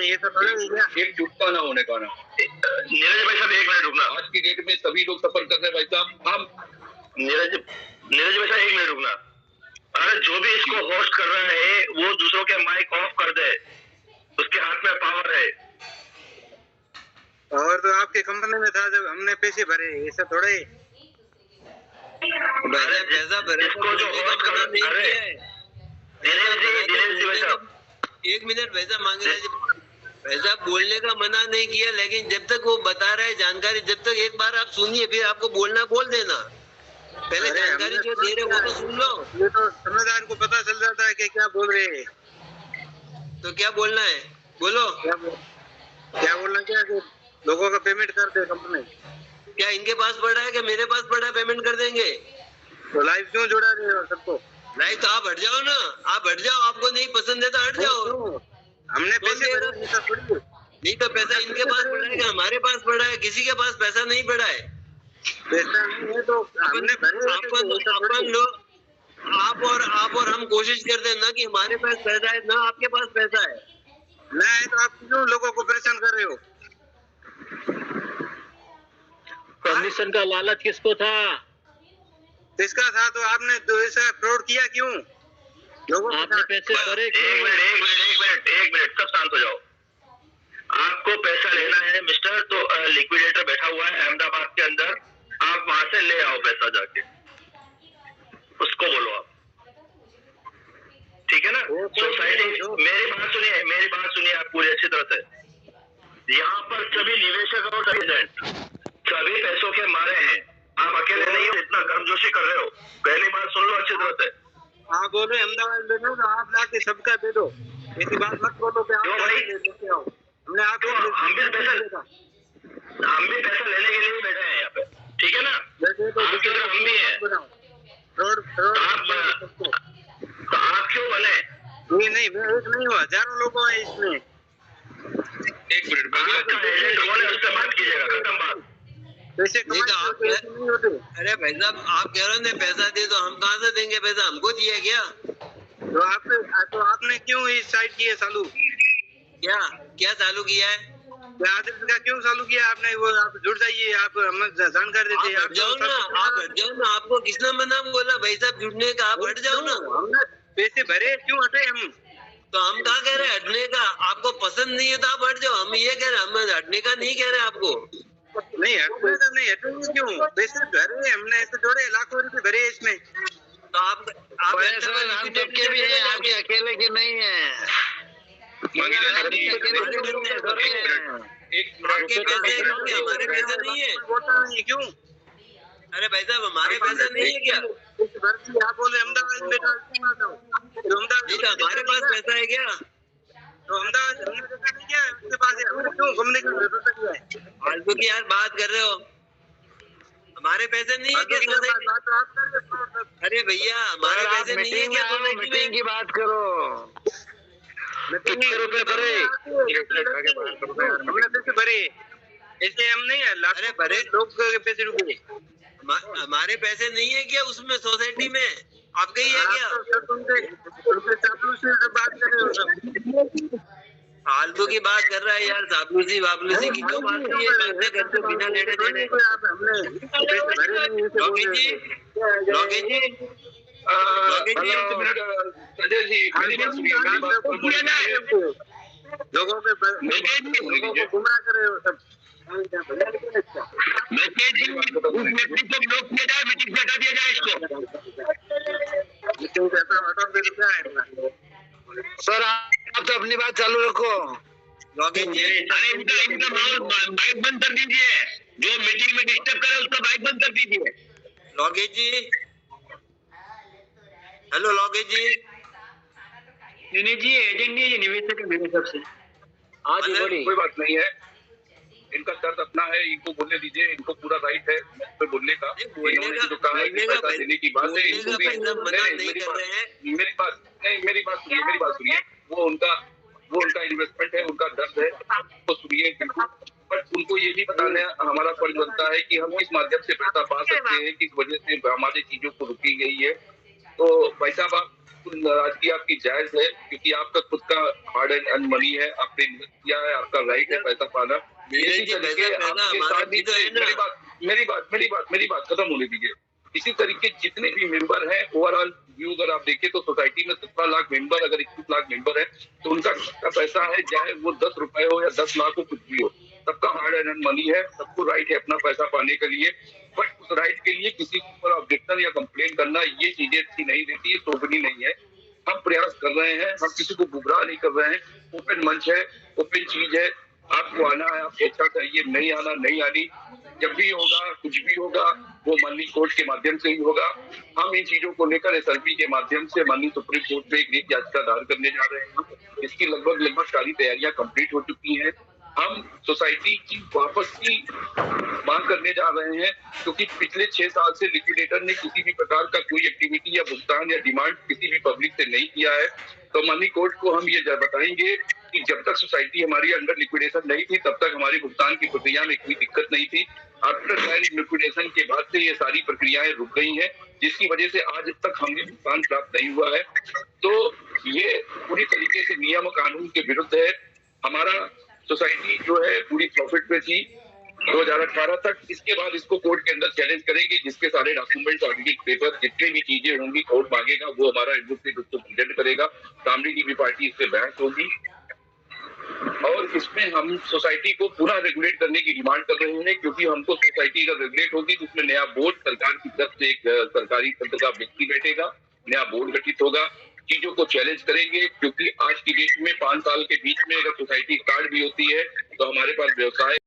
ये तो एक चुटका ना होने का ना। नीरज भाई साहब 1 मिनट रुकना। आज की डेट में सभी लोग सफर कर रहे हैं भाई साहब। हम नीरज भाई साहब 1 मिनट रुकना। अरे जो भी इसको होस्ट कर रहा है वो दूसरों के माइक ऑफ कर दे, उसके हाथ में पावर है। और तो आपके कंपनी में था जब हमने पैसे भरे, ऐसा थोड़ा ही पैसा भरे इसको जो होस्ट कर रहा है दिनेश जी भाई साहब 1 मिनट पैसा मांग रहे हैं, पैसा बोलने का मना नहीं किया, लेकिन जब तक वो बता रहा है जानकारी, जब तक एक बार आप सुनिए, फिर आपको बोलना बोल देना। पहले जानकारी जो दे रहे वो तो सुन लो। ये तो समझदार को पता चल जाता है कि क्या बोल रहे हैं। तो क्या बोलना है बोलो। क्या बोलना, क्या कि लोगों का पेमेंट कर दे कंपनी। क्या इनके पास पड़ा है, क्या मेरे पास पड़ा है, पेमेंट कर देंगे। तो लाइव क्यों जोड़ा रहे हो सबको? नहीं तो आप हट जाओ ना, आप हट जाओ, आपको नहीं पसंद है तो हट जाओ। हमने पैसे भरे, नहीं तो पैसा इनके पास पड़ा है, हमारे पास पड़ा है, किसी के पास पैसा नहीं पड़ा है। पैसा नहीं है तो हमने भरे। अपन लोग आप और हम कोशिश करते हैं ना कि हमारे पास पैसा है ना आपके पास पैसा है। नहीं तो आप क्यों लोगों को परेशान कर रहे हो? कमीशन का लालच किसको था? किसका था? तो आपने तो ऐसा फ्रॉड किया क्यों? लोगों आपने पैसे भरे क्यों? एक मिनट सब शांत हो जाओ। आपको पैसा लेना है मिस्टर, तो लिक्विडेटर बैठा हुआ है अहमदाबाद के अंदर, आप वहां से ले आओ पैसा जाके, उसको बोलो आप, ठीक है ना। सोसाइटी मेरी बात सुनिए आप पूरी अच्छी तरह से। यहाँ पर सभी निवेशक और सभी एजेंट सभी पैसों के मारे हैं, आप अकेले नहीं हो, इतना गर्मजोशी कर रहे हो। पहली बात सुन लो अच्छी तरह से। आप बोलो अहमदाबाद दे दो, तो आप लाके सबका दे दो, ऐसी बात मत बोलो कि आप लेके आओ। हमने आपको हम भी पैसा लेने के लिए बैठे हैं यहाँ पे, ठीक है ना। आपकी तरह हम भी हैं। तो आप क्यों बने? नहीं मैं एक नहीं हूँ, हजारों लोग हैं इसमें। एक मिनट उससे बात कीजिएगा, खत्म बात। पैसे नहीं होते। अरे भाई साहब आप कह रहे हैं पैसा दे, तो हम कहाँ से देंगे पैसा? हमको दिया क्या? तो आपने क्यों इस साइट की है चालू? क्या चालू किया है? आदेश का क्यों चालू किया आपने? वो आप जुड़ जाइए, आप हमें जानकारी देते हैं। आप हट जाओ ना, आपको किसने मना बोला भाई साहब जुड़ने का? आप हट जाओ ना। हमने पैसे भरे, क्यों हटे हम? तो हम कहाँ कह रहे हैं हटने का? आपको पसंद नहीं है तो आप हट जाओ। हम ये कह रहे हैं, हम हटने का नहीं कह रहे आपको। नहीं हटने का नहीं, हटेंगे क्यों? पैसे भरे हमने, ऐसे जोड़े लाखों रुपए भरे इसमें। तो आप सबके भी है, आपके अकेले के नहीं है। हमारे पैसे नहीं है क्यों? अरे भाई साहब हमारे पैसे नहीं है क्या? आप बोले अहमदाबाद में हमारे पास पैसा है क्या? तो अहमदाबाद नहीं क्या उसके पास है, हमने क्यों घूमने की जरूरत है? फालतू की यार बात कर रहे हो। हमारे पैसे नहीं है क्या सोसाइटी? अरे भैया हमारे पैसे नहीं है क्या सोसाइटी में? की बात करो, कितने रुपए भरे? हमने पैसे भरे, ऐसे हम नहीं है। अरे भरे लोग के पैसे रुके, हमारे पैसे नहीं है क्या उसमें सोसाइटी में? आपके ही है क्या? बात कर रहे हो सब, फालतू की बात कर रहा है यार। चापलूसी वापलूसी की क्यों बात की है? बातें करते बिना लेने देने। लोकेश जी लोगों को गुमराह कर रहे हो सब। सर आप तो अपनी बात चालू रखो। लोकेश जी इनका माइक बंद कर दीजिए, जो मीटिंग में डिस्टर्ब करे उसका माइक बंद कर दीजिए। लोकेश जी, हेलो लोकेश जी। दिनेश जी एजेंट नहीं, ये निवेशक है मेरे सबसे। हाँ जी बोलिए। कोई बात नहीं है, इनका दर्द अपना है, इनको बोलने दीजिए, इनको पूरा राइट है पे बोलने का। जो कहा है पैसा देने की बात है, इनको भी मेरी बात सुनिए। वो उनका इन्वेस्टमेंट है, उनका दर्द है, उसको सुनिए। बट उनको ये भी बताना हमारा फर्ज बनता है कि हम किस माध्यम से पैसा पा सकते हैं, किस वजह से हमारी चीजों को रुकी गई है। तो भाई साहब आप नाराजगी आपकी जायज है, क्योंकि आपका खुद का हार्ड एंड अर्न मनी है, आपने इन्वेस्ट किया है, आपका राइट है पैसा पाना। इसी तरीके आपके साथ भी मेरी बात खत्म होने दीजिए। इसी तरीके जितने भी मेंबर हैं, ओवरऑल व्यू अगर आप देखें तो सोसाइटी में 17 लाख मेंबर, अगर 21 लाख मेंबर है तो उनका पैसा है, चाहे वो 10 रुपए हो या 10 लाख हो, कुछ भी हो, सबका हार्ड एंड मनी है, सबको राइट है अपना पैसा पाने के लिए। बट उस राइट के लिए किसी के ऊपर ऑब्जेक्शन या कंप्लेन करना, ये चीजें अच्छी नहीं देती है, शोभनीय नहीं है। हम प्रयास कर रहे हैं, हम किसी को गुमराह नहीं कर रहे हैं। ओपन मंच है, ओपन चीज है, आपको आना है, आपको अच्छा चाहिए, नहीं आना नहीं आनी, जब भी होगा कुछ भी होगा वो माननीय कोर्ट के माध्यम से ही होगा। हम इन चीजों को लेकर एसएलपी के माध्यम से माननीय सुप्रीम कोर्ट में एक रीट याचिका दायर करने जा रहे हैं। इसकी लगभग सारी तैयारियां कंप्लीट हो चुकी हैं। हम सोसाइटी की वापस की मांग करने जा रहे हैं, क्योंकि पिछले 6 साल से लिक्विडेटर ने किसी भी प्रकार का कोई एक्टिविटी या भुगतान या डिमांड किसी भी पब्लिक से नहीं किया है। तो माननीय कोर्ट को हम ये बताएंगे कि जब तक सोसाइटी हमारी अंडर लिक्विडेशन नहीं थी, तब तक हमारी भुगतान की प्रक्रिया में कोई दिक्कत नहीं थी। आफ्टर लिक्विडेशन के बाद से ये सारी प्रक्रियाएं रुक गई हैं, जिसकी वजह से आज तक हमें भुगतान प्राप्त नहीं हुआ है। तो ये पूरी तरीके से नियम कानून के विरुद्ध है। हमारा सोसाइटी जो है पूरी प्रॉफिट में थी 2018 तक। इसके बाद इसको कोर्ट के अंदर चैलेंज करेंगे, जिसके सारे डॉक्यूमेंट्स, ऑडिटिंग पेपर, जितनी भी चीजें होंगी कोर्ट मांगेगा, वो हमारा एडवोकेट उसको प्रेजेंट करेगा। सामने की भी पार्टी इस पे बहस होगी और इसमें हम सोसाइटी को पूरा रेगुलेट करने की डिमांड कर रहे हैं, क्योंकि हमको सोसाइटी अगर रेगुलेट होगी तो उसमें नया बोर्ड, सरकार की तरफ से एक सरकारी तंत्र का व्यक्ति बैठेगा, नया बोर्ड गठित होगा, चीजों को चैलेंज करेंगे। क्योंकि आज की डेट में 5 साल के बीच में अगर सोसाइटी कार्ड भी होती है तो हमारे पास व्यवसाय